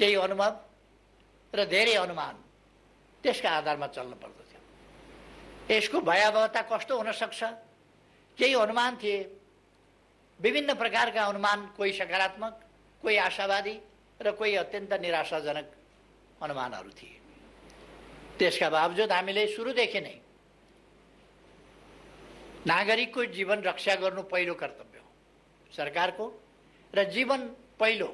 केही अनुभव र धेरै अनुमान त्यसका आधारमा चल्नु पर्दथ्यो। यसको भयावहता कस्तो हुन सक्छ? केही अनुमान थिए, विभिन्न प्रकारका अनुमान, कोही सकारात्मक, कोही आशावादी र कोही अत्यन्त निराशाजनक अनुमानहरू थिए। त्यसका बावजुद हामीले सुरुदेखि नै नागरिकको जीवन रक्षा गर्नु पहिलो कर्तव्य हो सरकारको, र जीवन पहिलो,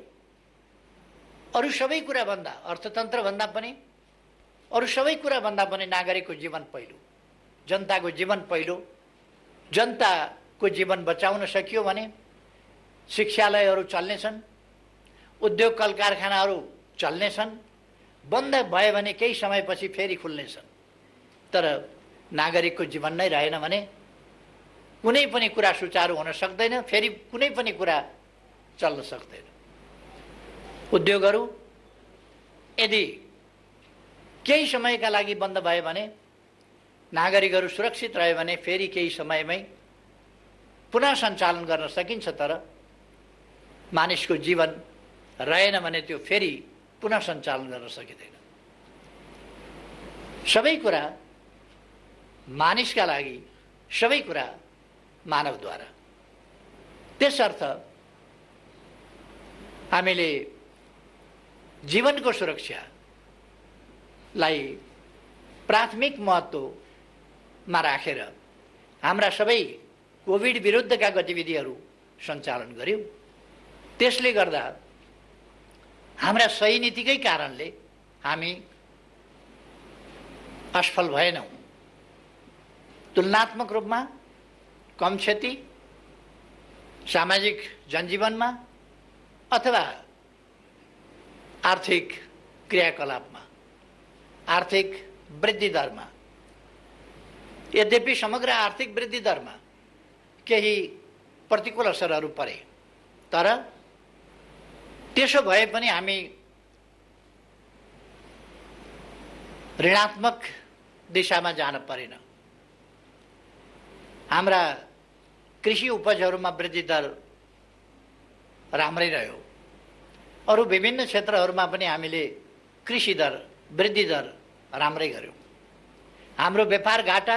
अरू सबै कुरा भन्दा, अर्थतन्त्र भन्दा पनि, अरू सबै कुरा भन्दा पनि नागरिकको जीवन पहिलो, जनताको जीवन पहिलो। जनताको जीवन बचाउन सकियो भने शिक्षालयहरू चल्नेछन्, उद्योग कल कारखानाहरू चल्नेछन्, बन्द भयो भने केही समयपछि फेरि खुल्नेछन्। तर नागरिकको जीवन नै रहेन भने कुनै पनि कुरा सुचारू हुन सक्दैन, फेरि कुनै पनि कुरा चल्न सक्दैन। उद्योगहरू यदि केही समयका लागि बन्द भयो भने, नागरिकहरू सुरक्षित रह्यो भने फेरि केही समयमै पुनः सञ्चालन गर्न सकिन्छ। तर मानिसको जीवन रहेन भने त्यो फेरि पुनः सञ्चालन गर्न सकिँदैन। सबै कुरा मानिसका लागि, सबै कुरा मानवद्वारा। त्यसर्थ हामीले जीवनको सुरक्षालाई प्राथमिक महत्त्वमा राखेर हाम्रा सबै कोभिड विरुद्धका गतिविधिहरू सञ्चालन गर्यौँ। त्यसले गर्दा हाम्रा सही नीतिकै कारणले हामी असफल भएनौँ। तुलनात्मक रूपमा कम क्षति सामाजिक जनजीवनमा अथवा आर्थिक क्रियाकलापमा, आर्थिक वृद्धि दरमा, यद्यपि समग्र आर्थिक वृद्धि दरमा केही प्रतिकूल असरहरू परे, तर त्यसो भए पनि हामी ऋणात्मक दिशामा जान परेन। हाम्रा कृषि उपजहरूमा वृद्धि दर राम्रै रह्यो। अरू विभिन्न क्षेत्रहरूमा पनि हामीले कृषि दर, वृद्धि दर राम्रै गर्यौँ। हाम्रो व्यापार घाटा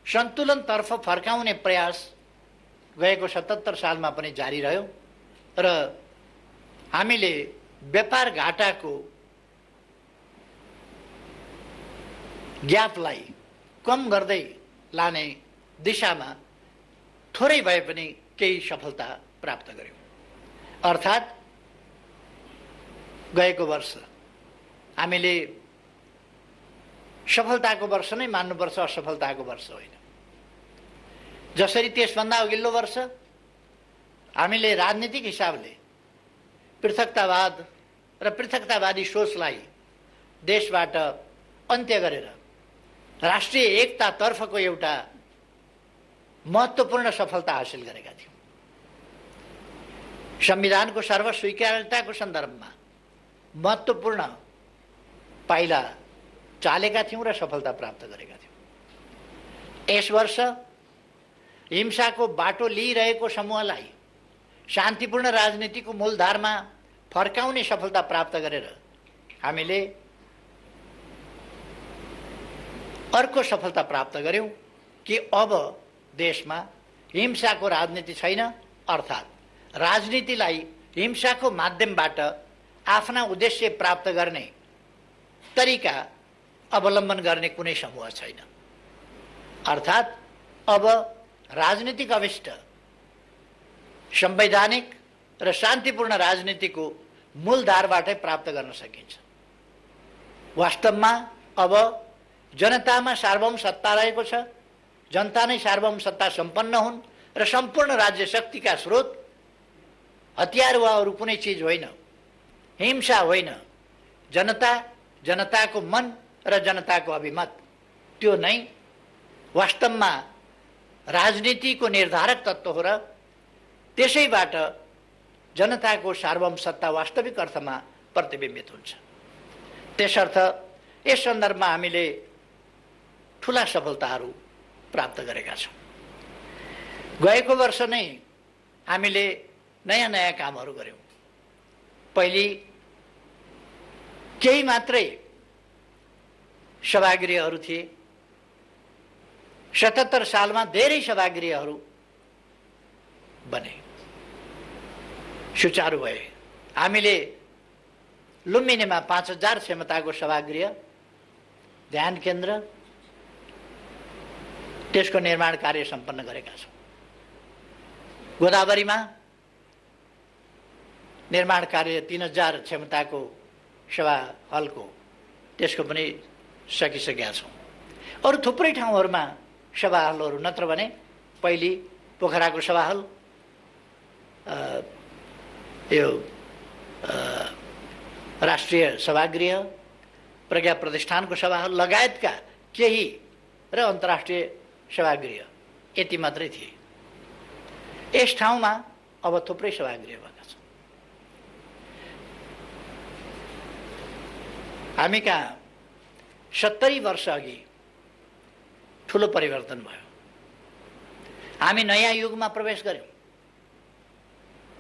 सन्तुलनतर्फ फर्काउने प्रयास गएको 77 सालमा पनि जारी रह्यो र हामीले व्यापार घाटाको ग्यापलाई कम गर्दै लाने दिशामा थोरै भए पनि केही सफलता प्राप्त गर्यौँ। अर्थात् गएको वर्ष हामीले सफलताको वर्ष नै मान्नुपर्छ, असफलताको वर्ष होइन। जसरी त्यसभन्दा अघिल्लो वर्ष हामीले राजनीतिक हिसाबले पृथकतावाद र पृथकतावादी सोचलाई देशबाट अन्त्य गरेर राष्ट्रिय एकतातर्फको एउटा महत्त्वपूर्ण सफलता हासिल गरेका थियौँ। संविधानको सर्वस्वीकार्यताको सन्दर्भमा महत्त्वपूर्ण पाइला चालेका थियौँ र सफलता प्राप्त गरेका थियौँ। यस वर्ष हिंसाको बाटो लिइरहेको समूहलाई शान्तिपूर्ण राजनीतिको मूलधारमा फर्काउने सफलता प्राप्त गरेर हामीले अर्को सफलता प्राप्त गर्यौँ कि अब देशमा हिंसाको राजनीति छैन, अर्थात् राजनीतिलाई हिंसाको माध्यमबाट आफ्ना उद्देश्य प्राप्त गर्ने तरिका अवलम्बन गर्ने कुनै समूह छैन। अर्थात् अब राजनीतिक अभिष्ट संवैधानिक र शान्तिपूर्ण राजनीतिको मूलधारबाटै प्राप्त गर्न सकिन्छ। वास्तवमा अब जनतामा सार्वभौम सत्ता रहेको छ। जनता नै सार्वभौम सत्ता सम्पन्न हुन् र सम्पूर्ण राज्य शक्तिका स्रोत हतियार वा अरू कुनै चिज होइन, हिंसा होइन, जनता, जनताको मन र जनताको अभिमत, त्यो नै वास्तवमा राजनीतिको निर्धारक तत्त्व हो र त्यसैबाट जनताको सार्वभौम सत्ता वास्तविक अर्थमा प्रतिबिम्बित हुन्छ। त्यसर्थ यस सन्दर्भमा हामीले ठुला सफलताहरू प्राप्त गरेका छौँ। गएको वर्ष नै हामीले नयाँ नयाँ कामहरू गऱ्यौँ। पहिले केही मात्रै सभागृहहरू थिए। 77 सालमा धेरै सभागृहहरू बने, सुचारू भए। हामीले लुम्बिनीमा 5000 क्षमताको सभागृह, ध्यान केन्द्र, त्यसको निर्माण कार्य सम्पन्न गरेका छौँ। गोदावरीमा निर्माण कार्य 3000 क्षमताको सभा हलको, त्यसको पनि सकिसकेका छौँ। अरू थुप्रै ठाउँहरूमा सभा हलहरू, नत्र भने पहिले पोखराको सभा हल, यो राष्ट्रिय सभागृह, प्रज्ञा प्रतिष्ठानको सभा हल लगायतका केही र अन्तर्राष्ट्रिय सभागृह, यति मात्रै थिए। यस ठाउँमा अब थुप्रै सभागृह भएका छन्। हामी कहाँ 70 वर्ष अघि ठुलो परिवर्तन भयो। हामी नयाँ युगमा प्रवेश गर्यौँ।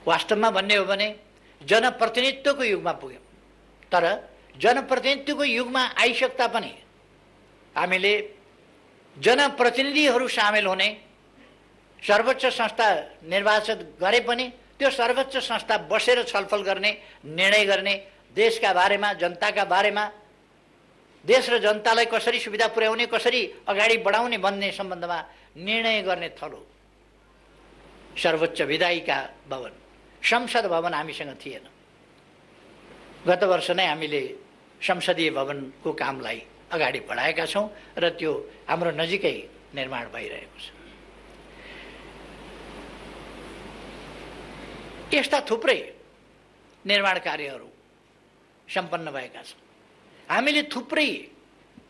वास्तवमा भन्ने हो भने जनप्रतिनिधित्वको युगमा पुग्यौँ। तर जनप्रतिनिधित्वको युगमा आइसक्दा पनि हामीले जनप्रतिनिधिहरू सामेल हुने, सर्वोच्च संस्था निर्वाचित गरे पनि त्यो सर्वोच्च संस्था बसेर छलफल गर्ने, निर्णय गर्ने, देशका बारेमा, जनताका बारेमा, देश र जनतालाई कसरी सुविधा पुर्याउने, कसरी अगाडि बढाउने भन्ने सम्बन्धमा निर्णय गर्ने थलो सर्वोच्च विधायिका भवन, संसद भवन हामीसँग थिएन। गत वर्ष नै हामीले संसदीय भवनको कामलाई अगाडि बढाएका छौँ र त्यो हाम्रो नजिकै निर्माण भइरहेको छ। यस्ता थुप्रै निर्माण कार्यहरू सम्पन्न भएका छन्। हामीले थुप्रै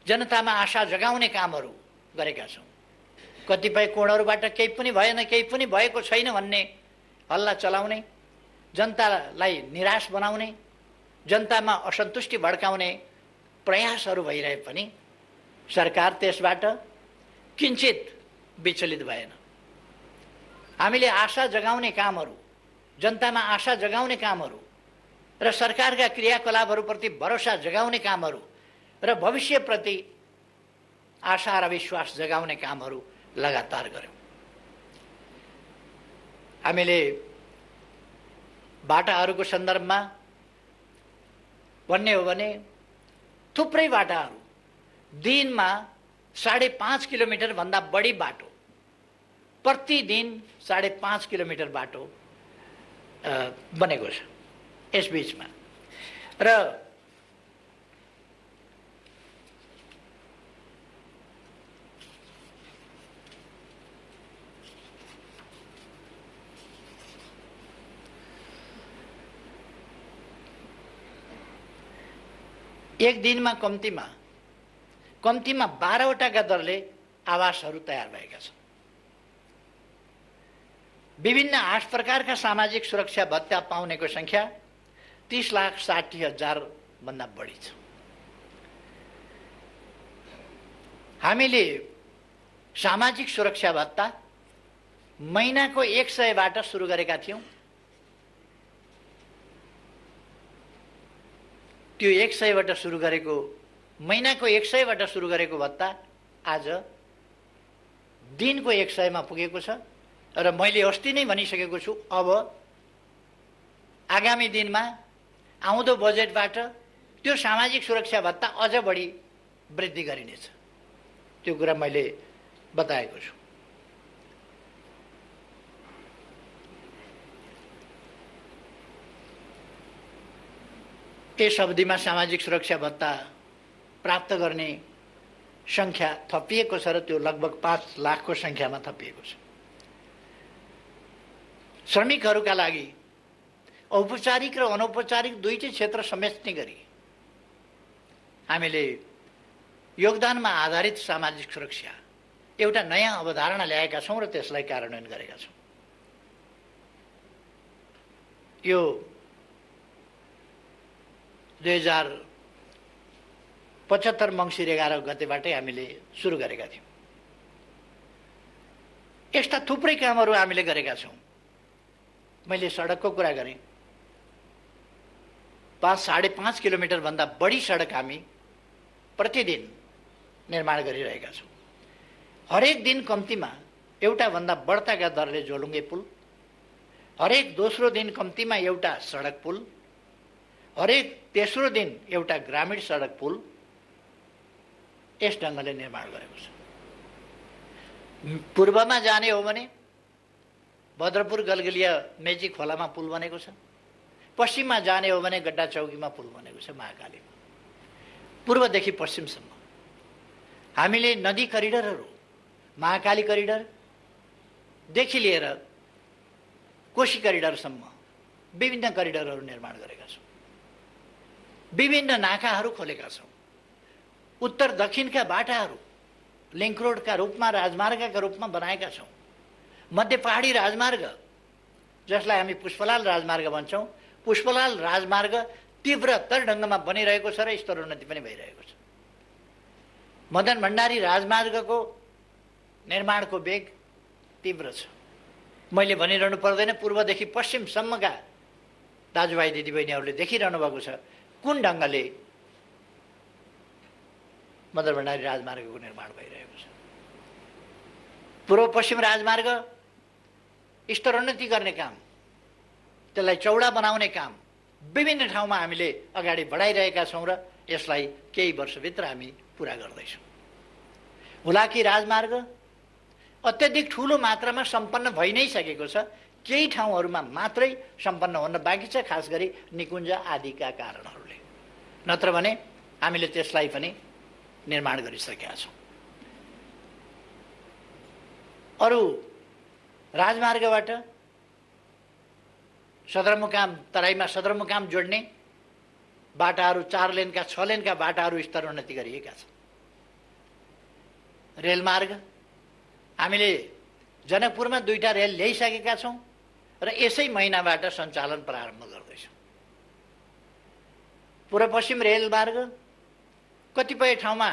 जनतामा आशा जगाउने कामहरू गरेका छौँ। कतिपय कोणहरूबाट केही पनि भएन, केही पनि भएको छैन भन्ने हल्ला चलाउने, जनतालाई निराश बनाउने, जनतामा असन्तुष्टि भड्काउने प्रयासहरू भइरहे पनि सरकार त्यसबाट किञ्चित विचलित भएन। हामीले आशा जगाउने कामहरू, जनतामा आशा जगाउने कामहरू र सरकारका क्रियाकलापहरूप्रति भरोसा जगाउने कामहरू र भविष्यप्रति आशा र विश्वास जगाउने कामहरू लगातार गर्यौँ। हामीले बाटाहरूको सन्दर्भमा भन्ने हो भने थुप्रै बाटाहरू, दिनमा 5.5 किलोमिटरभन्दा बढी बाटो, प्रतिदिन 5.5 किलोमिटर बाटो बनेको छ यस बीचमा। र एक दिनमा कम्तीमा 12वटाका दरले आवासहरू तयार भएका छन्। विभिन्न 8 प्रकारका सामाजिक सुरक्षा भत्ता पाउनेको संख्या 30,60,000 भन्दा बढी छ। हामीले सामाजिक सुरक्षा भत्ता महिनाको 100बाट सुरु गरेका थियौँ। त्यो 100बाट सुरु गरेको, महिनाको 100बाट सुरु गरेको भत्ता आज दिनको 100मा पुगेको छ। र मैले अस्ति नै भनिसकेको छु, अब आगामी दिनमा आउँदो बजेटबाट त्यो सामाजिक सुरक्षा भत्ता अझ बढी वृद्धि गरिनेछ। त्यो कुरा मैले बताएको छु। यस अवधिमा सामाजिक सुरक्षा भत्ता प्राप्त गर्ने संख्या थपिएको छ र त्यो लगभग 5 लाखको संख्यामा थपिएको छ। श्रमिकहरूका लागि औपचारिक र अनौपचारिक दुईटै क्षेत्र समेट्ने गरी हामीले योगदानमा आधारित सामाजिक सुरक्षा एउटा नयाँ अवधारणा ल्याएका छौँ र त्यसलाई कार्यान्वयन गरेका छौँ। यो 2075 मङ्सिर 11 गतेबाटै हामीले सुरु गरेका थियौँ। यस्ता थुप्रै कामहरू हामीले गरेका छौँ। मैले सडकको कुरा गरेँ, 5.5 किलोमिटरभन्दा बढी सडक हामी प्रतिदिन निर्माण गरिरहेका छौँ। हरेक दिन कम्तीमा एउटा भन्दा बढ्ताका दरले झोलुङ्गे पुल, हरेक दोस्रो दिन कम्तीमा एउटा सडक पुल, हरेक तेस्रो दिन एउटा ग्रामीण सडक पुल यस ढङ्गले निर्माण गरेको छ। पूर्वमा जाने हो भने भद्रपुर गलगलिया मेची खोलामा पुल बनेको छ। पश्चिममा जाने हो भने गड्डा चौकीमा पुल बनेको छ महाकालीमा। पूर्वदेखि पश्चिमसम्म हामीले नदी करिडरहरू, महाकाली करिडरदेखि लिएर कोशी करिडरसम्म विभिन्न करिडरहरू निर्माण गरेका छौँ। विभिन्न नाकाहरू खोलेका छौँ। उत्तर दक्षिणका बाटाहरू लिङ्क रोडका रूपमा, राजमार्गका रूपमा बनाएका छौँ। मध्य पहाडी राजमार्ग, जसलाई हामी पुष्पलाल राजमार्ग भन्छौँ, पुष्पलाल राजमार्ग तीव्रतर ढङ्गमा बनिरहेको छ र स्तरोन्नति पनि भइरहेको छ। मदन भण्डारी राजमार्गको निर्माणको वेग तीव्र छ। मैले भनिरहनु पर्दैन, पूर्वदेखि पश्चिमसम्मका दाजुभाइ दिदीबहिनीहरूले देखिरहनु भएको छ कुन ढङ्गले मदन भण्डारी राजमार्गको निर्माण भइरहेको छ। पूर्व पश्चिम राजमार्ग स्तरोन्नति गर्ने काम, त्यसलाई चौडा बनाउने काम विभिन्न ठाउँमा हामीले अगाडि बढाइरहेका छौँ र यसलाई केही वर्षभित्र हामी पुरा गर्दैछौँ। हुलाकी राजमार्ग अत्यधिक ठुलो मात्रामा सम्पन्न भइ नै सकेको छ, केही ठाउँहरूमा मात्रै सम्पन्न हुन बाँकी छ, खास गरी निकुञ्ज आदिका कारणहरूले। नत्र भने हामीले त्यसलाई पनि निर्माण गरिसकेका छौँ। अरू राजमार्गबाट सदरमुकाम, तराईमा सदरमुकाम जोड्ने बाटाहरू 4 लेनका 6 लेनका बाटाहरू स्तरोन्नति गरिएका छन्। रेलमार्ग हामीले जनकपुरमा 2टा रेल ल्याइसकेका छौँ र यसै महिनाबाट सञ्चालन प्रारम्भ गर्दैछौँ। पूर्व पश्चिम रेलमार्ग कतिपय ठाउँमा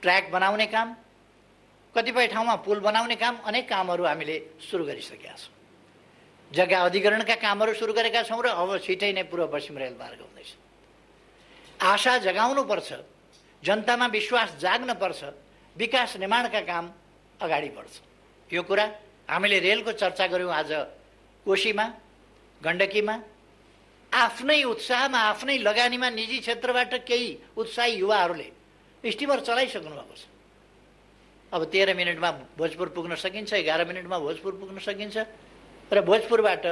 ट्र्याक बनाउने काम, कतिपय ठाउँमा पुल बनाउने काम, अनेक कामहरू हामीले सुरु गरिसकेका छौँ। जग्गा अधिग्रहणका कामहरू सुरु गरेका छौँ र अब छिटै नै पूर्व पश्चिम रेलमार्ग हुँदैछ। आशा जगाउनुपर्छ, जनतामा विश्वास जाग्नुपर्छ, विकास निर्माणका काम अगाडि बढ्छ। यो कुरा हामीले रेलको चर्चा गऱ्यौँ आज कोशीमा, गण्डकीमा। आफ्नै उत्साहमा, आफ्नै लगानीमा निजी क्षेत्रबाट केही उत्साही युवाहरूले स्टिमर चलाइसक्नु भएको छ। अब 13 मिनटमा भोजपुर पुग्न सकिन्छ, 11 मिनटमा भोजपुर पुग्न सकिन्छ र भोजपुरबाट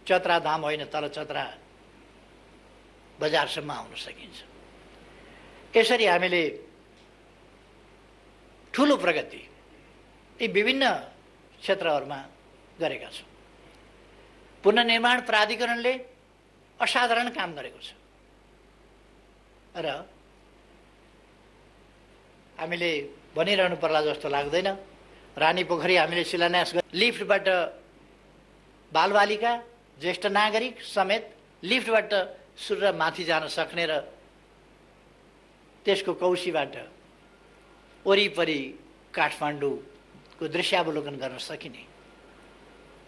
चतरा धाम होइन, तल चतरा बजारसम्म आउन सकिन्छ। यसरी हामीले ठुलो प्रगति यी विभिन्न क्षेत्रहरूमा गरेका छौँ। पुनर्निर्माण प्राधिकरणले असाधारण काम गरेको छ र हामीले भनिरहनु पर्ला जस्तो लाग्दैन। रानी पोखरी हामीले शिलान्यास गरे, लिफ्टबाट बालबालिका, ज्येष्ठ नागरिक समेत लिफ्टबाट सूर्य माथि जान सक्ने र त्यसको कौशीबाट वरिपरि काठमाडौँको दृश्यावलोकन गर्न सकिने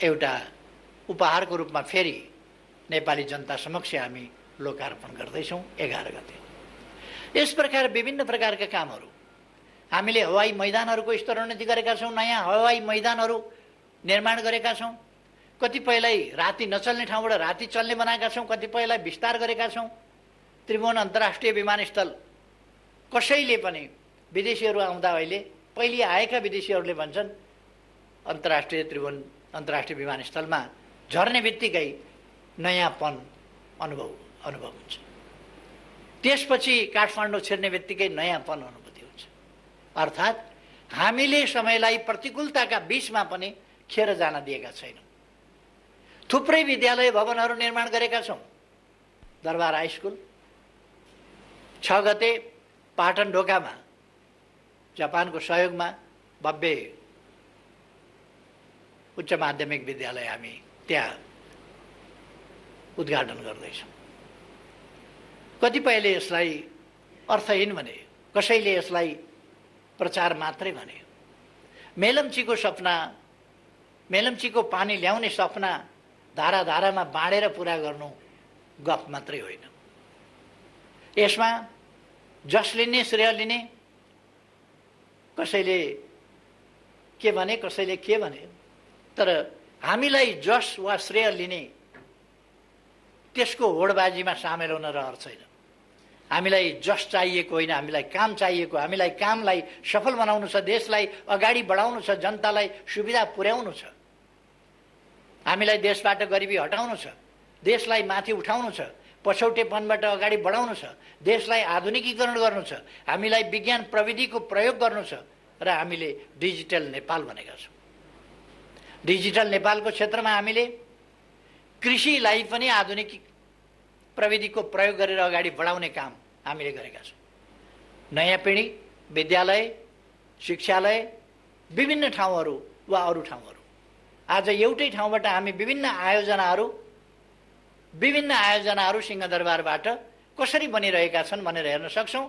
एउटा उपहारको रूपमा फेरि नेपाली जनता समक्ष हामी लोकार्पण गर्दैछौँ 11 गते। यस प्रकार विभिन्न प्रकारका कामहरू हामीले हवाई मैदानहरूको स्तरोन्नति गरेका छौँ, नयाँ हवाई मैदानहरू निर्माण गरेका छौँ। कतिपयलाई राति नचल्ने ठाउँबाट राति चल्ने बनाएका छौँ, कतिपयलाई विस्तार गरेका छौँ। त्रिभुवन अन्तर्राष्ट्रिय विमानस्थल कसैले पनि विदेशीहरू आउँदा अहिले पहिले आएका विदेशीहरूले भन्छन् अन्तर्राष्ट्रिय त्रिभुवन अन्तर्राष्ट्रिय विमानस्थलमा झर्ने बित्तिकै नयाँपन अनुभव हुन्छ। त्यसपछि काठमाडौँ छिर्ने बित्तिकै नयाँपन अनुभूति हुन्छ। अर्थात् हामीले समयलाई प्रतिकूलताका बीचमा पनि खेर जान दिएका छैनौँ। थुप्रै विद्यालय भवनहरू निर्माण गरेका छौँ। दरबार हाई स्कुल 6 गते पाटन ढोकामा जापानको सहयोगमा भव्य उच्च माध्यमिक विद्यालय हामी त्यहाँ उद्घाटन गर्दैछौँ। कतिपयले यसलाई अर्थहीन भने, कसैले यसलाई प्रचार मात्रै भने। मेलम्चीको सपना, मेलम्चीको पानी ल्याउने सपना धारा धारामा बाँडेर पुरा गर्नु गफ मात्रै होइन। यसमा जस लिने श्रेय लिने, कसैले के भने कसैले के भने, तर हामीलाई जस वा श्रेय लिने त्यसको होडबाजीमा सामेल हुन रहर छैन। हामीलाई जस चाहिएको होइन, हामीलाई काम चाहिएको। हामीलाई कामलाई सफल बनाउनु छ, देशलाई अगाडि बढाउनु छ, जनतालाई सुविधा पुर्याउनु छ। हामीलाई देशबाट गरिबी हटाउनु छ, देशलाई माथि उठाउनु छ, पछौटेपनबाट अगाडि बढाउनु छ, देशलाई आधुनिकीकरण गर्नु छ, हामीलाई विज्ञान प्रविधिको प्रयोग गर्नु छ र हामीले डिजिटल नेपाल भनेका छौँ। डिजिटल नेपालको क्षेत्रमा हामीले कृषिलाई पनि आधुनिक प्रविधिको प्रयोग गरेर अगाडि बढाउने काम हामीले गरेका छौँ। नयाँ पिँढी, विद्यालय, शिक्षालय, विभिन्न ठाउँहरू वा अरू ठाउँहरू, आज एउटै ठाउँबाट हामी विभिन्न आयोजनाहरू सिंहदरबारबाट कसरी बनिरहेका छन् भनेर हेर्न सक्छौँ।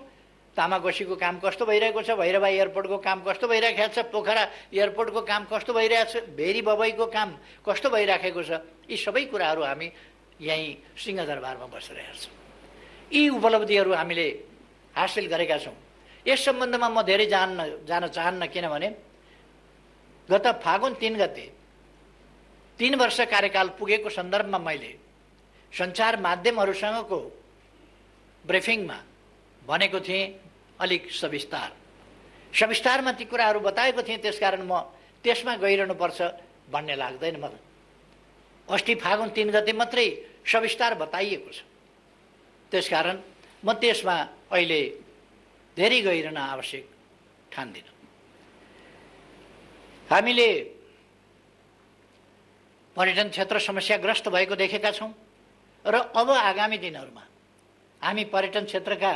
तामाकोसीको काम कस्तो भइरहेको छ, भैरवा एयरपोर्टको काम कस्तो भइरहेको छ, पोखरा एयरपोर्टको काम कस्तो भइरहेको छ, भेरी बबईको काम कस्तो भइराखेको छ, यी सबै कुराहरू हामी यहीँ सिंहदरबारमा बसेर हेर्छौँ। यी उपलब्धिहरू हामीले हासिल गरेका छौँ। यस सम्बन्धमा म धेरै जान चाहन्न, किनभने गत फागुन 3 गते 3 वर्ष कार्यकाल पुगेको सन्दर्भमा मैले सञ्चार माध्यमहरूसँगको ब्रिफिङमा भनेको थिएँ, अलिक सविस्तारमा ती कुराहरू बताएको थिएँ। त्यसकारण म त्यसमा गइरहनुपर्छ भन्ने लाग्दैन मलाई। अस्ति फागुन 3 गते मात्रै सविस्तार बताइएको छ, त्यसकारण म त्यसमा अहिले धेरै गइरहन आवश्यक ठान्दिनँ। हामीले पर्यटन क्षेत्र समस्याग्रस्त भएको देखेका छौँ र अब आगामी दिनहरूमा हामी पर्यटन क्षेत्रका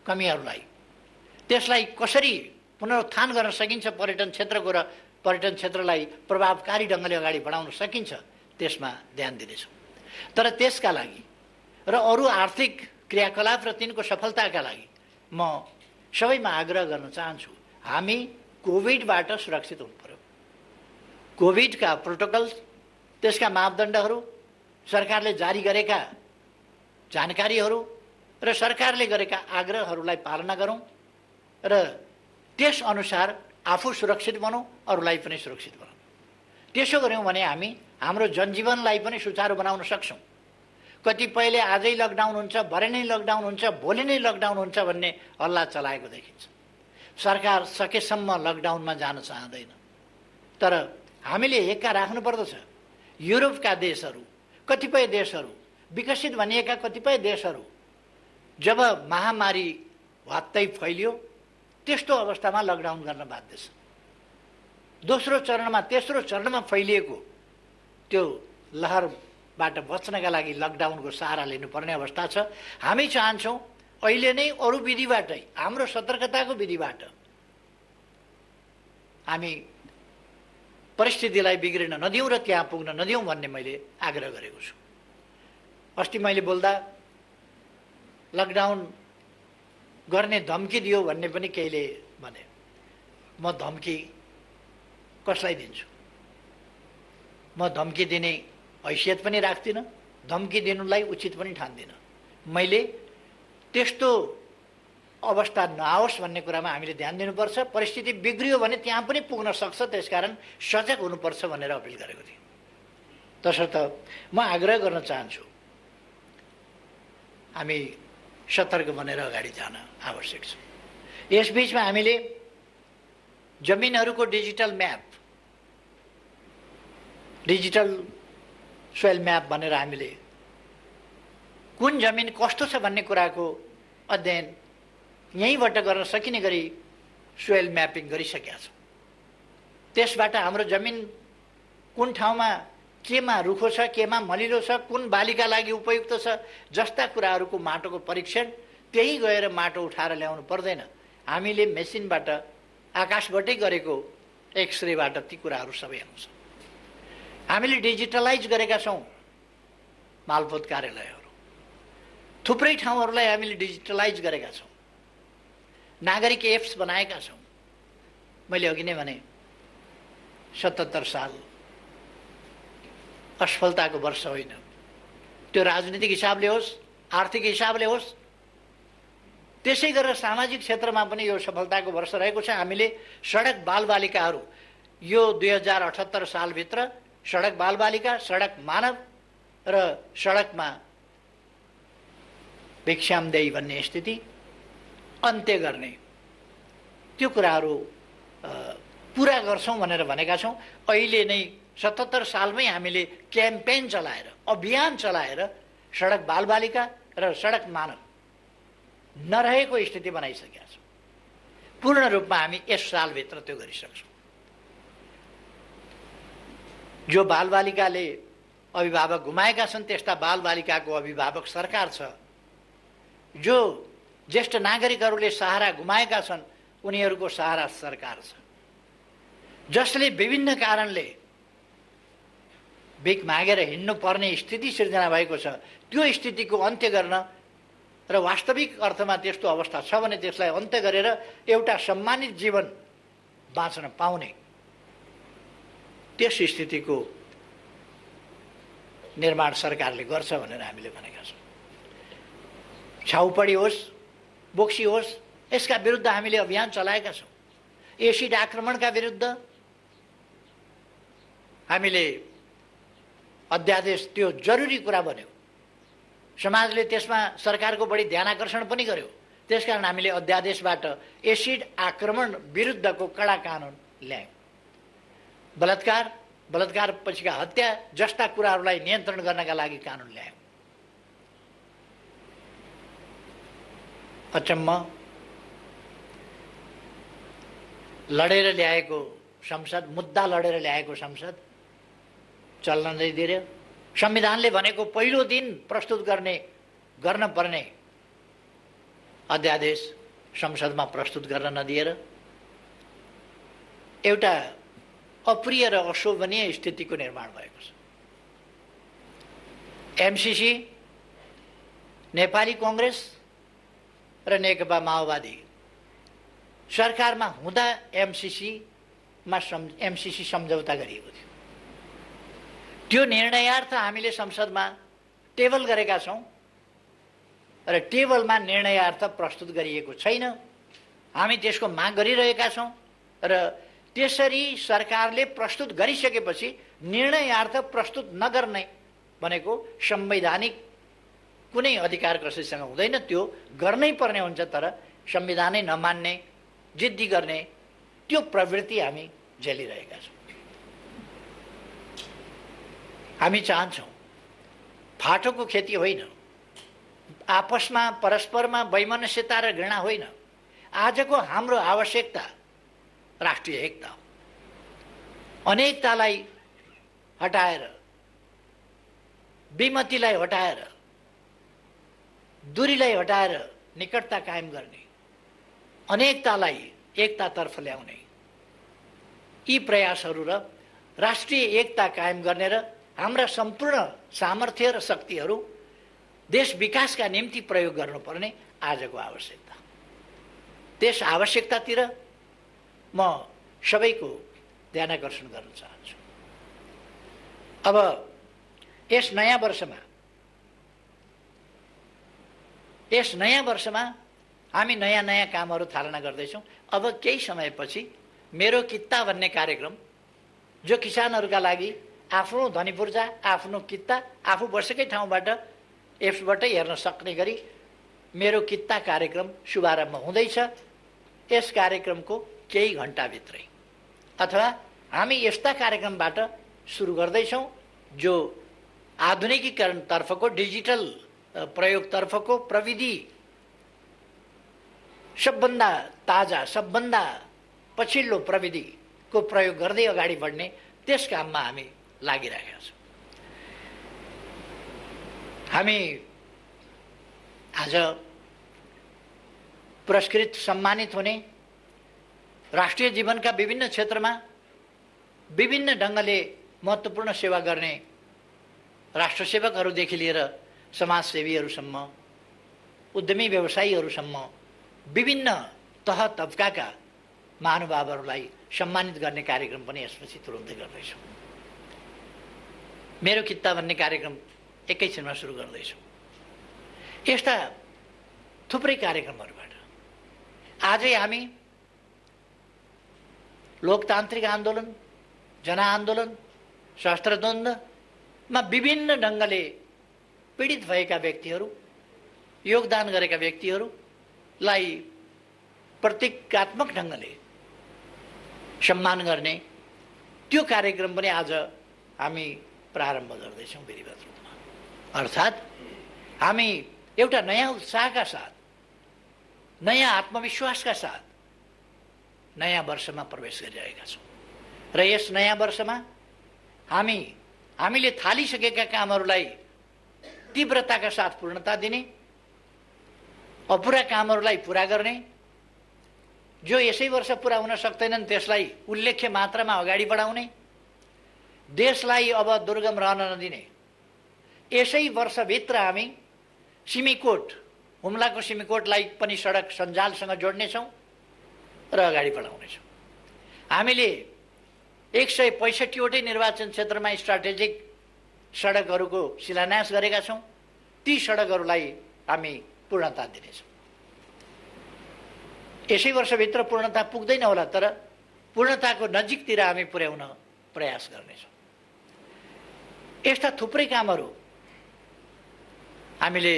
कमीहरूलाई, त्यसलाई कसरी पुनरुत्थान गर्न सकिन्छ, पर्यटन क्षेत्रको र पर्यटन क्षेत्रलाई प्रभावकारी ढङ्गले अगाडि बढाउन सकिन्छ, त्यसमा ध्यान दिनेछौँ। तर त्यसका लागि र अरू आर्थिक क्रियाकलाप र तिनको सफलताका लागि म सबैमा आग्रह गर्न चाहन्छु, हामी कोभिडबाट सुरक्षित हुनु पर्यो। कोभिडका प्रोटोकल्स, त्यसका मापदण्डहरू, सरकारले जारी गरेका जानकारीहरू र सरकारले गरेका आग्रहहरूलाई पालना गरौँ र त्यसअनुसार आफू सुरक्षित बनौँ, अरूलाई पनि सुरक्षित बनाऊँ। त्यसो गऱ्यौँ भने हामी हाम्रो जनजीवनलाई पनि सुचारू बनाउन सक्छौँ। कतिपयले आजै लकडाउन हुन्छ, भरे नै लकडाउन हुन्छ, भोलि नै लकडाउन हुन्छ भन्ने हल्ला चलाएको देखिन्छ। सरकार सकेसम्म लकडाउनमा जान चाहँदैन, तर हामीले हेक्का राख्नुपर्दछ। युरोपका देशहरू, कतिपय देशहरू, विकसित भनिएका कतिपय देशहरू जब महामारी भत्तै फैलियो, त्यस्तो अवस्थामा लकडाउन गर्न बाध्य छ। दोस्रो चरणमा, तेस्रो चरणमा फैलिएको त्यो लहरबाट बच्नका लागि लकडाउनको सहारा लिनुपर्ने अवस्था छ। हामी चाहन्छौँ अहिले नै अरू विधिबाटै, हाम्रो सतर्कताको विधिबाट हामी परिस्थितिलाई बिग्रिन नदिउँ र त्यहाँ पुग्न नदिउँ भन्ने मैले आग्रह गरेको छु। अस्ति मैले बोल्दा लकडाउन गर्ने धम्की दियो भन्ने पनि केहीले भने। म धम्की कसलाई दिन्छु? म धम्की दिने हैसियत पनि राख्दिनँ, धम्की दिनुलाई उचित पनि ठान्दिनँ। मैले त्यस्तो अवस्था नआओस् भन्ने कुरामा हामीले ध्यान दिनुपर्छ। परिस्थिति बिग्रियो भने त्यहाँ पनि पुग्न सक्छ, त्यसकारण सजग हुनुपर्छ भनेर अपिल गरेको थिएँ। तसर्थ म आग्रह गर्न चाहन्छु, हामी सतर्क बनेर अगाडि जान आवश्यक छ। यसबीचमा हामीले जमिनहरूको digital map, digital soil map भनेर हामीले कुन जमिन कस्तो छ भन्ने कुराको अध्ययन यहीँबाट गर्न सकिने गरी सोइल म्यापिङ गरिसकेका छौँ। त्यसबाट हाम्रो जमिन कुन ठाउँमा केमा रुखो छ, केमा मलिलो छ, कुन बालीका लागि उपयुक्त छ जस्ता कुराहरूको माटोको परीक्षण, त्यही गएर माटो उठाएर ल्याउनु पर्दैन। हामीले मेसिनबाट, आकाशबाटै गरेको एक्सरेबाट ती कुराहरू सबै आउँछ। हामीले डिजिटलाइज गरेका छौँ मालपोत कार्यालयहरू, थुप्रै ठाउँहरूलाई हामीले डिजिटलाइज गरेका छौँ। नागरिक एप्स बनाएका छौँ। मैले अघि नै भने 77 साल असफलताको वर्ष होइन। त्यो राजनीतिक हिसाबले होस्, आर्थिक हिसाबले होस्, त्यसै गरेर सामाजिक क्षेत्रमा पनि यो सफलताको वर्ष रहेको छ। हामीले सडक बालबालिकाहरू यो 2078 सालभित्र सडक बालबालिका, सडक मानव र सडकमा भिक्षामदेही भन्ने स्थिति अन्त्य गर्ने त्यो कुराहरू पुरा गर्छौँ भनेर भनेका छौँ। अहिले नै 77 सालमै हामीले क्याम्पेन चलाएर, अभियान चलाएर सडक बालबालिका र सडक मानव नरहेको स्थिति बनाइसकेका छौँ। पूर्ण रूपमा हामी यस सालभित्र त्यो गरिसक्छौँ। जो बालबालिकाले अभिभावक गुमाएका छन् त्यस्ता बालबालिकाको अभिभावक सरकार छ। जो ज्येष्ठ नागरिकहरूले सहारा गुमाएका छन् उनीहरूको सहारा सरकार छ। जसले विभिन्न कारणले भिख मागेर हिँड्नु पर्ने स्थिति सिर्जना भएको छ, त्यो स्थितिको अन्त्य गर्न र वास्तविक अर्थमा त्यस्तो अवस्था छ भने त्यसलाई अन्त्य गरेर एउटा सम्मानित जीवन बाँच्न पाउने त्यस स्थितिको निर्माण सरकारले गर्छ भनेर हामीले भनेका छौँ। छाउपडी होस्, बोक्सी होस्, यसका विरुद्ध हामीले अभियान चलाएका छौँ। एसिड आक्रमणका विरुद्ध हामीले अध्यादेश, त्यो जरुरी कुरा बन्यो। समाजले त्यसमा सरकारको बढी ध्यानाकर्षण पनि गर्यो। त्यसकारण हामीले अध्यादेशबाट एसिड आक्रमण विरुद्धको कडा कानुन ल्यायौँ। बलात्कार, बलात्कार पछिका हत्या जस्ता कुराहरूलाई नियन्त्रण गर्नका लागि कानुन ल्यायौँ। अचम्म लडेर ल्याएको संसद, मुद्दा लडेर ल्याएको संसद चल्न नदिएर, संविधानले भनेको पहिलो दिन प्रस्तुत गर्न पर्ने अध्यादेश संसदमा प्रस्तुत गर्न नदिएर एउटा अप्रिय र अशोभनीय स्थितिको निर्माण भएको छ। एमसीसी, नेपाली कांग्रेस र नेकपा माओवादी सरकारमा हुँदा एमसीसी सम्झौता गरिएको थियो। त्यो निर्णयार्थ हामीले संसदमा टेबल गरेका छौँ र टेबलमा निर्णयार्थ प्रस्तुत गरिएको छैन। हामी त्यसको माग गरिरहेका छौँ र त्यसरी सरकारले प्रस्तुत गरिसकेपछि निर्णयार्थ प्रस्तुत नगर्ने भनेको संवैधानिक कुनै अधिकार कसैसँग हुँदैन, त्यो गर्नै पर्ने हुन्छ। तर संविधानै नमान्ने, जिद्दी गर्ने त्यो प्रवृत्ति हामी झेलिरहेका छौँ। हामी चाहन्छौँ फाटोको खेती होइन, आपसमा परस्परमा वैमनस्यता र घृणा होइन। आजको हाम्रो आवश्यकता राष्ट्रिय एकता हो। अनेकतालाई हटाएर, विमतिलाई हटाएर, दूरीलाई हटाएर निकटता कायम गर्ने, अनेकतालाई एकतातर्फ ल्याउने यी प्रयासहरू र राष्ट्रिय एकता कायम गर्ने र हाम्रा सम्पूर्ण सामर्थ्य र शक्तिहरू देश विकासका निम्ति प्रयोग गर्नुपर्ने आजको आवश्यकता। त्यस आवश्यकतातिर म सबैको ध्यानाकर्षण गर्न चाहन्छु। अब यस नयाँ वर्षमा हामी नयाँ कामहरू थालना गर्दैछौँ। अब केही समयपछि मेरो कित्ता भन्ने कार्यक्रम, जो किसानहरूका लागि आफ्नो धनीपूर्जा, आफ्नो कित्ता आफू बसेकै ठाउँबाट एप्सबाटै हेर्न सक्ने गरी मेरो कित्ता कार्यक्रम शुभारम्भ हुँदैछ। यस कार्यक्रमको केही घण्टाभित्रै अथवा हामी यस्ता कार्यक्रमबाट सुरु गर्दैछौँ जो आधुनिकीकरणतर्फको, डिजिटल प्रयोगतर्फको, प्रविधि सबभन्दा ताजा, सबभन्दा पछिल्लो प्रविधिको प्रयोग गर्दै अगाडि बढ्ने त्यस काममा हामी लागिरहेका छौँ। हामी आज पुरस्कृत, सम्मानित हुने, राष्ट्रिय जीवनका विभिन्न क्षेत्रमा विभिन्न ढङ्गले महत्त्वपूर्ण सेवा गर्ने राष्ट्रसेवकहरूदेखि लिएर समाजसेवीहरूसम्म, उद्यमी व्यवसायीहरूसम्म विभिन्न तह तबकाका महानुभावहरूलाई सम्मानित गर्ने कार्यक्रम पनि यसपछि तुरुन्तै गर्दैछौँ। मेरो किता भन्ने कार्यक्रम एकैछिनमा सुरु गर्दैछौँ। यस्ता थुप्रै कार्यक्रमहरूबाट आजै हामी लोकतान्त्रिक आन्दोलन, जनआन्दोलन, सशस्त्र द्वन्द्वमा विभिन्न ढङ्गले पीडित भएका व्यक्तिहरू, योगदान गरेका व्यक्तिहरूलाई प्रतीकात्मक ढङ्गले सम्मान गर्ने त्यो कार्यक्रम पनि आज हामी प्रारम्भ गर्दैछौँ विधिवत रूपमा। अर्थात् हामी एउटा नयाँ उत्साहका साथ, नयाँ आत्मविश्वासका साथ नयाँ वर्षमा प्रवेश गरिरहेका छौँ र यस नयाँ वर्षमा हामीले थालिसकेका कामहरूलाई तीव्रताका साथ पूर्णता दिने, अपुरा कामहरूलाई पुरा गर्ने, जो यसै वर्ष पुरा हुन सक्दैनन् त्यसलाई उल्लेख्य मात्रामा अगाडि बढाउने, देशलाई अब दुर्गम रहन नदिने। यसै वर्षभित्र हामी सिमीकोट, हुम्लाको सिमीकोटलाई पनि सडक सञ्जालसँग जोड्नेछौँ र अगाडि बढाउनेछौँ। हामीले 165वटै निर्वाचन क्षेत्रमा स्ट्राटेजिक सडकहरूको शिलान्यास गरेका छौँ। ती सडकहरूलाई हामी पूर्णता दिनेछौँ। यसै वर्षभित्र पूर्णता पुग्दैन होला, तर पूर्णताको नजिकतिर हामी पुर्याउन प्रयास गर्नेछौँ। यस्ता थुप्रै कामहरू हामीले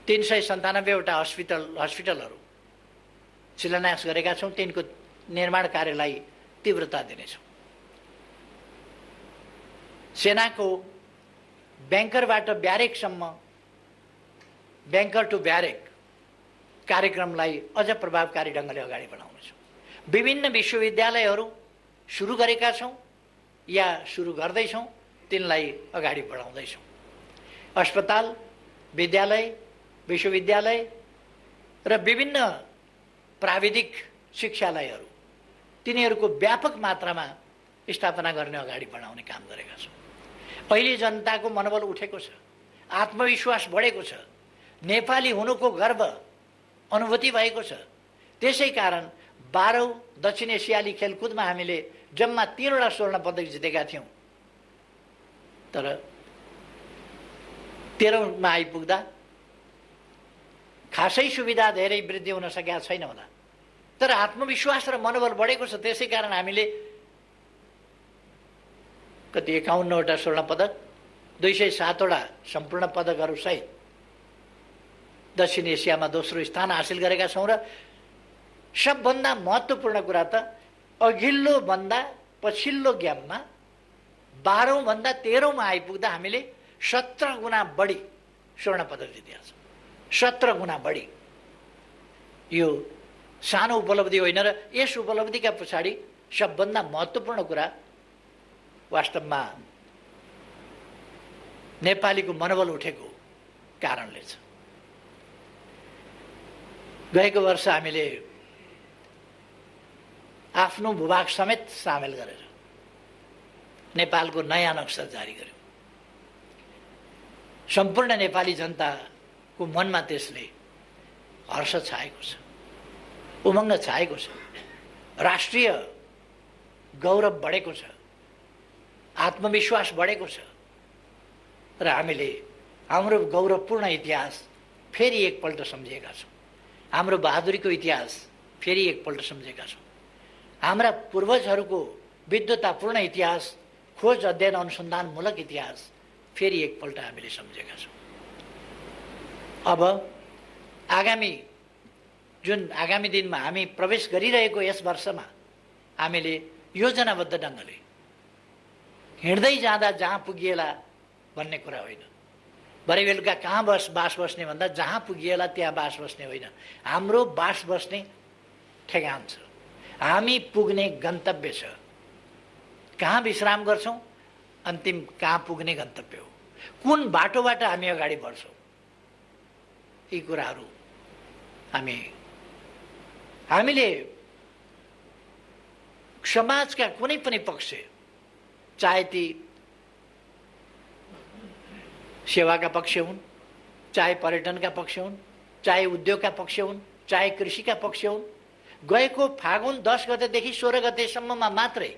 397वटा हस्पिटलहरू शिलान्यास गरेका छौँ। तिनको निर्माण कार्यलाई तीव्रता दिनेछौँ। सेनाको ब्याङ्करबाट ब्यारेकसम्म, ब्याङ्कर टु ब्यारेक कार्यक्रमलाई अझ प्रभावकारी ढङ्गले अगाडि बढाउनेछौँ। विभिन्न विश्वविद्यालयहरू सुरु गरेका छौँ या सुरु गर्दैछौँ, तिनलाई अगाडि बढाउँदैछौँ। अस्पताल, विद्यालय, विश्वविद्यालय र विभिन्न प्राविधिक शिक्षालयहरू, तिनीहरूको व्यापक मात्रामा स्थापना गर्ने अगाडि बढाउने काम गरेका छौँ। अहिले जनताको मनोबल उठेको छ, आत्मविश्वास बढेको छ, नेपाली हुनुको गर्व अनुभूति भएको छ। त्यसै कारण 12औं दक्षिण एसियाली खेलकुदमा हामीले जम्मा 3वटा स्वर्ण पदक जितेका थियौँ, तर 13औंमा आइपुग्दा खासै सुविधा धेरै वृद्धि हुन सकेका छैन होला, तर आत्मविश्वास र मनोबल बढेको छ। त्यसै कारण हामीले कति 51वटा स्वर्ण पदक, 207वटा सम्पूर्ण पदकहरू सहित दक्षिण एसियामा दोस्रो स्थान हासिल गरेका छौँ। र सबभन्दा महत्त्वपूर्ण कुरा त अघिल्लो भन्दा पछिल्लो गेममा 12औं भन्दा 13औंमा आइपुग्दा हामीले 17 गुणा बढी स्वर्ण पदक जितेका छौँ। 17 गुणा बढी। यो सानो उपलब्धि होइन र यस उपलब्धिका पछाडि सबभन्दा महत्त्वपूर्ण कुरा वास्तवमा नेपालीको मनोबल उठेको कारणले छ। गएको वर्ष हामीले आफ्नो भूभाग समेत सामेल गरेर नेपालको नयाँ नक्सा जारी गर्यौँ। सम्पूर्ण नेपाली जनताको मनमा त्यसले हर्ष छाएको छ, उमङ्ग छाएको छ, राष्ट्रिय गौरव बढेको छ, आत्मविश्वास बढेको छ र हामीले हाम्रो गौरवपूर्ण इतिहास फेरि एकपल्ट सम्झेका छौँ। हाम्रो बहादुरीको इतिहास फेरि एकपल्ट सम्झेका छौँ। हाम्रा पूर्वजहरूको विद्वतापूर्ण इतिहास, खोज अध्ययन अनुसन्धानमूलक इतिहास फेरि एकपल्ट हामीले सम्झेका छौँ। अब आगामी दिनमा हामी प्रवेश गरिरहेको यस वर्षमा हामीले योजनाबद्ध ढङ्गले हिँड्दै जाँदा जहाँ पुगिएला भन्ने कुरा होइन, भरे बेलुका कहाँ बास बस्ने भन्दा जहाँ पुगिएला त्यहाँ बास बस्ने होइन। हाम्रो बास बस्ने ठेगान छ, हामी पुग्ने गन्तव्य छ। कहाँ विश्राम गर्छौँ, अन्तिम कहाँ पुग्ने गन्तव्य हो, कुन बाटोबाट हामी अगाडि बढ्छौँ, यी कुराहरू हामीले समाजका कुनै पनि पक्ष, चाहे ती सेवाका पक्ष हुन्, चाहे पर्यटनका पक्ष हुन्, चाहे उद्योगका पक्ष हुन्, चाहे कृषिका पक्ष हुन्, गएको फागुन 10 गतेदेखि 16 गतेसम्ममा मात्रै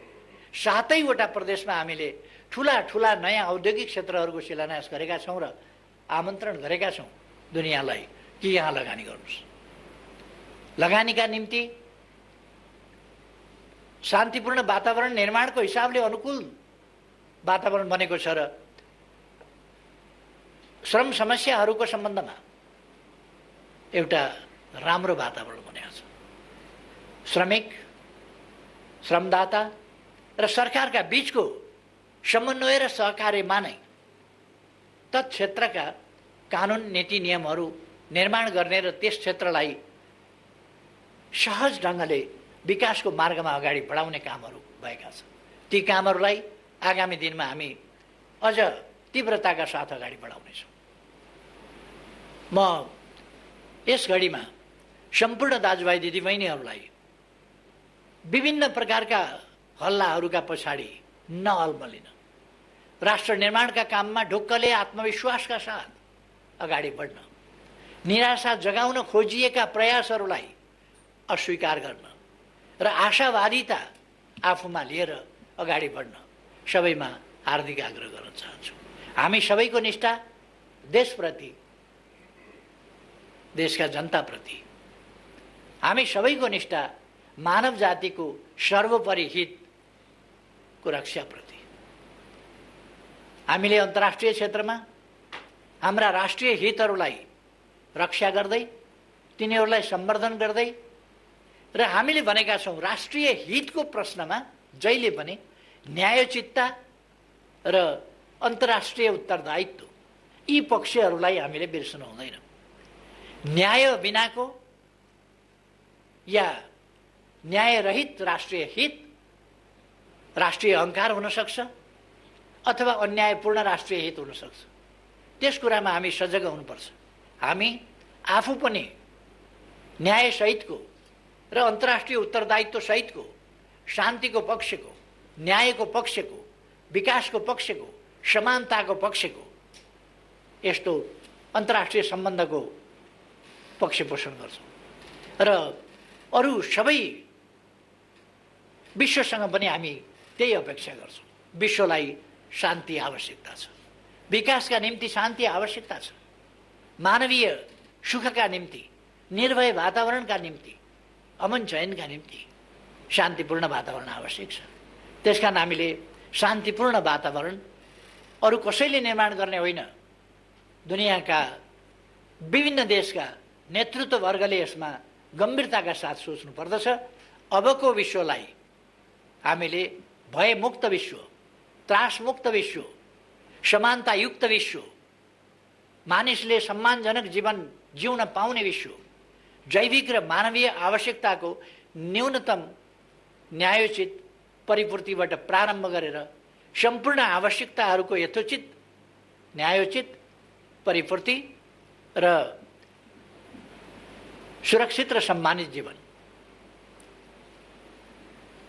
7वटा प्रदेशमा हामीले ठुला ठुला नयाँ औद्योगिक क्षेत्रहरूको शिलान्यास गरेका छौँ र आमन्त्रण गरेका छौँ दुनियाँलाई कि यहाँ लगानी गर्नुहोस्। लगानीका निम्ति शान्तिपूर्ण वातावरण निर्माणको हिसाबले अनुकूल वातावरण बनेको छ र श्रम समस्याहरूको सम्बन्धमा एउटा राम्रो वातावरण बनेको छ। श्रमिक, श्रमदाता र सरकारका बीचको समन्वय र सहकार्यमा नै तत्क्षेत्रका कानुन नीति नियमहरू निर्माण गर्ने र त्यस क्षेत्रलाई सहज ढङ्गले विकासको मार्गमा अगाडि बढाउने कामहरू भएका छन्। ती कामहरूलाई आगामी दिनमा हामी अझ तीव्रताका साथ अगाडि बढाउनेछौँ। म यस घडीमा सम्पूर्ण दाजुभाइ दिदीबहिनीहरूलाई विभिन्न प्रकारका हल्लाहरूका पछाडि नअल्मलिन, राष्ट्र निर्माणका काममा ढुक्कले आत्मविश्वासका साथ अगाडि बढ्न, निराशा जगाउन खोजिएका प्रयासहरूलाई अस्वीकार गर्न र आशावादिता आफूमा लिएर अगाडि बढ्न सबैमा हार्दिक आग्रह गर्न चाहन्छु। हामी सबैको निष्ठा देशप्रति, देशका जनताप्रति, हामी सबैको निष्ठा मानव जातिको सर्वोपरि हितको रक्षाप्रति। हामीले अन्तर्राष्ट्रिय क्षेत्रमा हाम्रा राष्ट्रिय हितहरूलाई रक्षा गर्दै, तिनीहरूलाई सम्वर्धन गर्दै र हामीले भनेका छौँ राष्ट्रिय हितको प्रश्नमा जहिले पनि न्यायोचितता र अन्तर्राष्ट्रिय उत्तरदायित्व यी पक्षहरूलाई हामीले बिर्सनु हुँदैन। न्याय बिनाको या न्यायरहित राष्ट्रिय हित राष्ट्रिय अहङ्कार हुन सक्छ अथवा अन्यायपूर्ण राष्ट्रिय हित हुन सक्छ। त्यस कुरामा हामी सजग हुनुपर्छ। हामी आफू पनि न्यायसहितको र अन्तर्राष्ट्रिय उत्तरदायित्व सहितको शान्तिको पक्षको, न्यायको पक्षको, विकासको पक्षको, समानताको पक्षको यस्तो अन्तर्राष्ट्रिय सम्बन्धको पक्ष पोषण गर्छौँ र अरू सबै विश्वसँग पनि हामी त्यही अपेक्षा गर्छौँ। विश्वलाई शान्ति आवश्यकता छ, विकासका निम्ति शान्ति आवश्यकता छ, मानवीय सुखका निम्ति, निर्भय वातावरणका निम्ति, अमन चयनका निम्ति शान्तिपूर्ण वातावरण आवश्यक छ। त्यसकारण हामीले शान्तिपूर्ण वातावरण अरू कसैले निर्माण गर्ने होइन, दुनियाँका विभिन्न देशका नेतृत्ववर्गले यसमा गम्भीरताका साथ सोच्नु पर्दछ। अबको विश्वलाई हामीले भयमुक्त विश्व, त्रासमुक्त विश्व, समानतायुक्त विश्व, मानिसले सम्मानजनक जीवन जिउन पाउने विश्व, जैविक र मानवीय आवश्यकताको न्यूनतम न्यायोचित परिपूर्तिबाट प्रारम्भ गरेर सम्पूर्ण आवश्यकताहरूको यथोचित न्यायोचित परिपूर्ति र सुरक्षित र सम्मानित जीवन,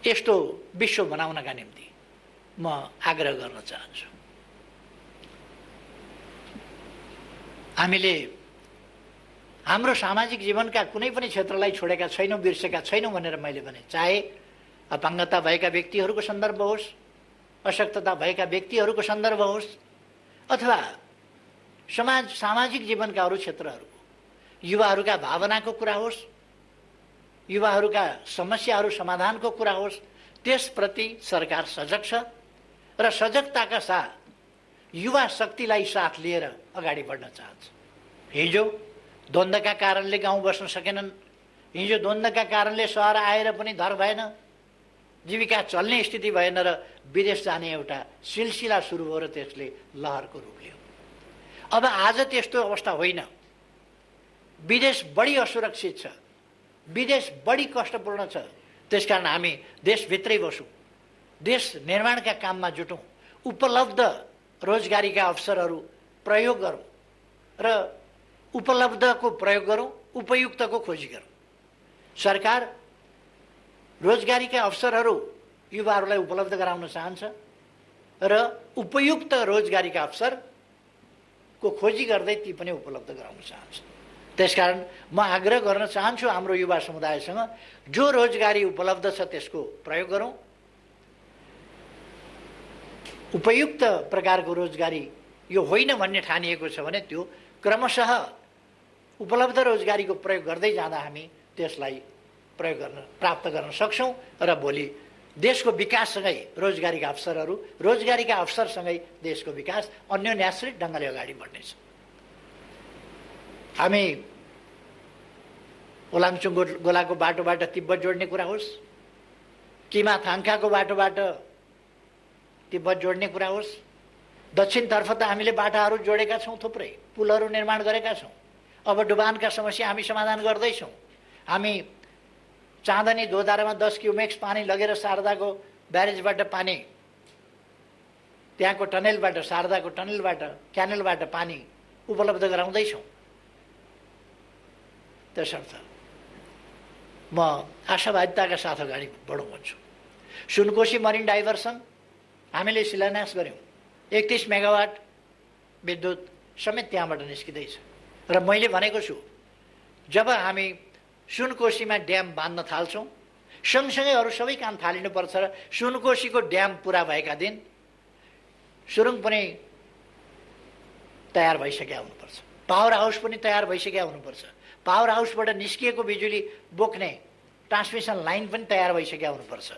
यस्तो विश्व बनाउनका निम्ति म आग्रह गर्न चाहन्छु। हामीले हाम्रो सामाजिक जीवनका कुनै पनि क्षेत्रलाई छोडेका छैनौँ, बिर्सेका छैनौँ भनेर मैले भने। चाहे अपाङ्गता भएका व्यक्तिहरूको सन्दर्भ होस्, अशक्तता भएका व्यक्तिहरूको सन्दर्भ होस्, अथवा सामाजिक जीवनका अरू क्षेत्रहरूको, युवाहरूका भावनाको कुरा होस्, युवाहरूका समस्याहरू समाधानको कुरा होस्, त्यसप्रति सरकार सजग छ र सजगताका साथ युवा शक्तिलाई साथ लिएर अगाडि बढ्न चाहन्छ। हिजो द्वन्द्वका कारणले गाउँ बस्न सकेनन्, हिजो द्वन्द्वका कारणले सहर आएर पनि धर भएन, जीविका चल्ने स्थिति भएन र विदेश जाने एउटा सिलसिला सुरु भयो र त्यसले लहरको रूप लियो। अब आज त्यस्तो अवस्था होइन। विदेश बढी असुरक्षित छ, विदेश बढी कष्टपूर्ण छ। त्यसकारण हामी देशभित्रै बसौँ, देश निर्माणका काममा जुटौँ, उपलब्ध रोजगारीका अवसरहरू प्रयोग गरौँ र उपलब्धको प्रयोग गरौँ, उपयुक्तको खोजी गरौँ। सरकार रोजगारीका अवसरहरू युवाहरूलाई उपलब्ध गराउन चाहन्छ र उपयुक्त रोजगारीका अवसरको खोजी गर्दै ती पनि उपलब्ध गराउन चाहन्छ। त्यसकारण म आग्रह गर्न चाहन्छु हाम्रो युवा समुदायसँग, जो रोजगारी उपलब्ध छ त्यसको प्रयोग गरौँ। उपयुक्त प्रकारको रोजगारी यो होइन भन्ने ठानिएको छ भने त्यो क्रमशः उपलब्ध रोजगारीको प्रयोग गर्दै जाँदा हामी त्यसलाई प्राप्त गर्न सक्छौँ र भोलि देशको विकाससँगै रोजगारीका अवसरहरू, रोजगारीका अवसरसँगै देशको विकास अन्योन्याश्रित ढङ्गले अगाडि बढ्नेछ। हामी ओलाङचुङ गोलाको बाटोबाट तिब्बत जोड्ने कुरा होस्, किमा थाङ्खाको बाटोबाट तिब्बत जोड्ने कुरा होस्, दक्षिणतर्फ त हामीले बाटाहरू जोडेका छौँ, थुप्रै पुलहरू निर्माण गरेका छौँ। अब डुबानका समस्या हामी समाधान गर्दैछौँ। हामी चाँदनी दोधारामा 10 क्युमेक्स पानी लगेर शारदाको ब्यारेजबाट पानी, त्यहाँको टनेलबाट, शारदाको टनेलबाट, क्यानेलबाट पानी उपलब्ध गराउँदैछौँ। त्यसर्थ म आशावादिताका साथ अगाडि बढौँ भन्छु। सुनकोशी मरिन डाइभर्सन हामीले शिलान्यास गऱ्यौँ। 31 मेगावाट विद्युत समेत त्यहाँबाट निस्किँदैछ। र मैले भनेको छु, जब हामी सुनकोशीमा ड्याम बाँध्न थाल्छौँ, सँगसँगै अरू सबै काम थालिनुपर्छ र सुनकोशीको ड्याम पुरा भएका दिन सुरुङ पनि तयार भइसकेका हुनुपर्छ, पावर हाउस पनि तयार भइसकेका हुनुपर्छ, पावर हाउसबाट निस्किएको बिजुली बोक्ने ट्रान्समिसन लाइन पनि तयार भइसकेका हुनुपर्छ,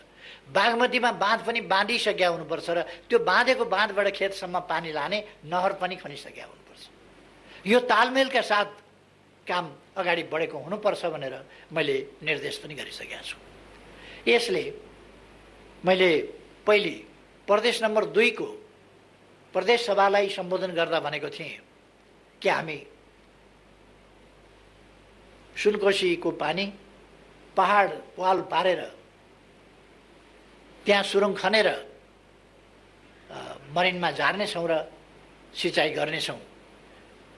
बागमतीमा बाँध पनि बाँधिसकेका हुनुपर्छ र त्यो बाँधेको बाँधबाट खेतसम्म पानी लाने नहर पनि खनिसकेका हुनुपर्छ। यो तालमेलका साथ काम अगाडि बढेको हुनुपर्छ भनेर मैले निर्देश पनि गरिसकेका छु। यसले मैले पहिले प्रदेश नम्बर 2 को प्रदेश सभालाई सम्बोधन गर्दा भनेको थिएँ कि हामी सुनकोशीको पानी पहाड पाल पारेर त्यहाँ सुरुङ खनेर मरिनमा झार्नेछौँ र सिँचाइ गर्नेछौँ।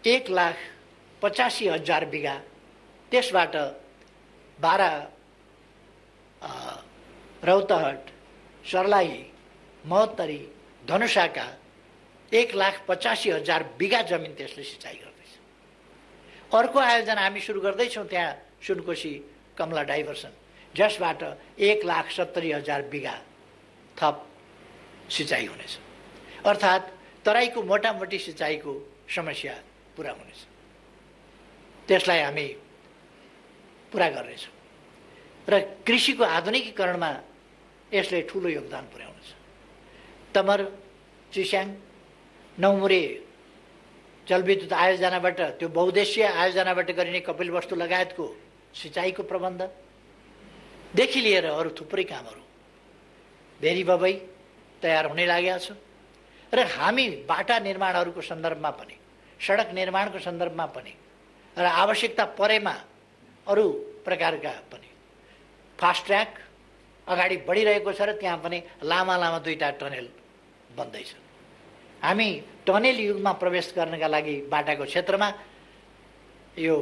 1,85,000 बिघा, त्यसबाट 12 रौतहट, सर्लाही, महोत्तरी, धनुषाका 1,85,000 बिघा जमिन त्यसले सिँचाइ गर्दैछ। अर्को आयोजना हामी सुरु गर्दैछौँ त्यहाँ सुनकोशी कमला डाइभर्सन, जसबाट 1,70,000 बिघा थप सिँचाइ हुनेछ। अर्थात् तराईको मोटामोटी सिँचाइको समस्या पुरा हुनेछ। त्यसलाई हामी पुरा गर्नेछौँ र कृषिको आधुनिकीकरणमा यसले ठुलो योगदान पुर्याउनेछ। तमर, चिस्याङ, नौमुरे जलविद्युत आयोजनाबाट, त्यो बहुद्देश्य आयोजनाबाट गरिने कपिलवस्तु लगायतको सिँचाइको प्रबन्धदेखि लिएर अरू थुप्रै कामहरू भेरी बबई तयार हुने लागेको छ र हामी बाटा निर्माणहरूको सन्दर्भमा पनि, सडक निर्माणको सन्दर्भमा पनि र आवश्यकता परेमा अरू प्रकारका पनि फास्ट ट्र्याक अगाडि बढिरहेको छ र त्यहाँ पनि लामा लामा 2टा टनेल बन्दैछ। हामी टनेल युगमा प्रवेश गर्नका लागि बाटाको क्षेत्रमा यो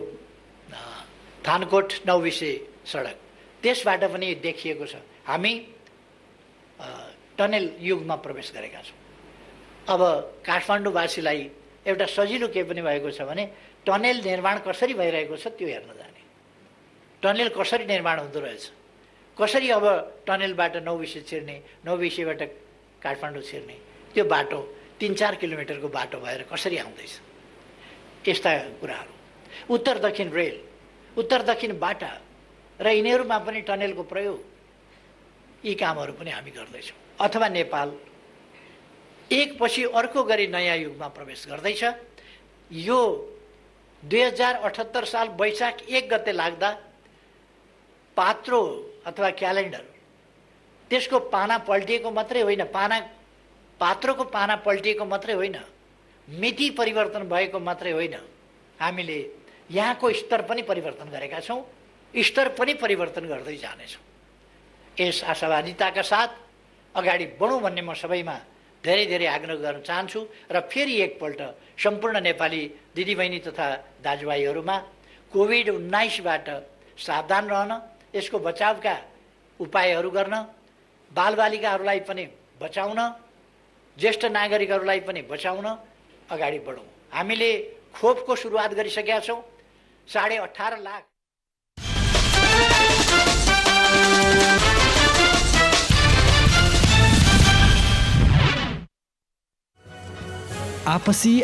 थानकोट नौबिसे सडक, त्यसबाट पनि देखिएको छ हामी टनेल युगमा प्रवेश गरेका छौँ। अब काठमाडौँवासीलाई एउटा सजिलो के पनि भएको छ भने टनेल निर्माण कसरी भइरहेको छ त्यो हेर्न जाने, टनेल कसरी निर्माण हुँदो रहेछ, कसरी अब टनेलबाट नौबिसे छिर्ने, नौबिसेबाट काठमाडौँ छिर्ने, त्यो बाटो 3-4 किलोमिटरको बाटो भएर कसरी आउँदैछ, यस्ता कुराहरू। उत्तर दक्षिण रेल, उत्तर दक्षिण बाटा र यिनीहरूमा पनि टनेलको प्रयोग, यी कामहरू पनि हामी गर्दैछौँ। अथवा नेपाल एकपछि अर्को गरी नयाँ युगमा प्रवेश गर्दैछ। यो 2078 साल वैशाख 1 गते लाग्दा पात्रो अथवा क्यालेन्डर, त्यसको पाना पल्टिएको मात्रै होइन, पात्रोको पाना पल्टिएको मात्रै होइन, मिति परिवर्तन भएको मात्रै होइन, हामीले यहाँको स्तर पनि परिवर्तन गरेका छौँ, स्तर पनि परिवर्तन गर्दै जानेछौँ। यस आशावादिताका साथ अगाडि बढौँ भन्ने म सबैमा धेरै धेरै आग्रह गर्न चाहन्छु र फेरि एकपल्ट सम्पूर्ण नेपाली दिदीबहिनी तथा दाजुभाइहरूमा कोभिड-19बाट सावधान रहन, यसको बचावका उपायहरू गर्न, बालबालिकाहरूलाई पनि बचाउन, ज्येष्ठ नागरिकहरूलाई पनि बचाउन अगाडि बढौँ। हामीले खोपको सुरुवात गरिसकेका छौँ। 18.5 लाख आपसी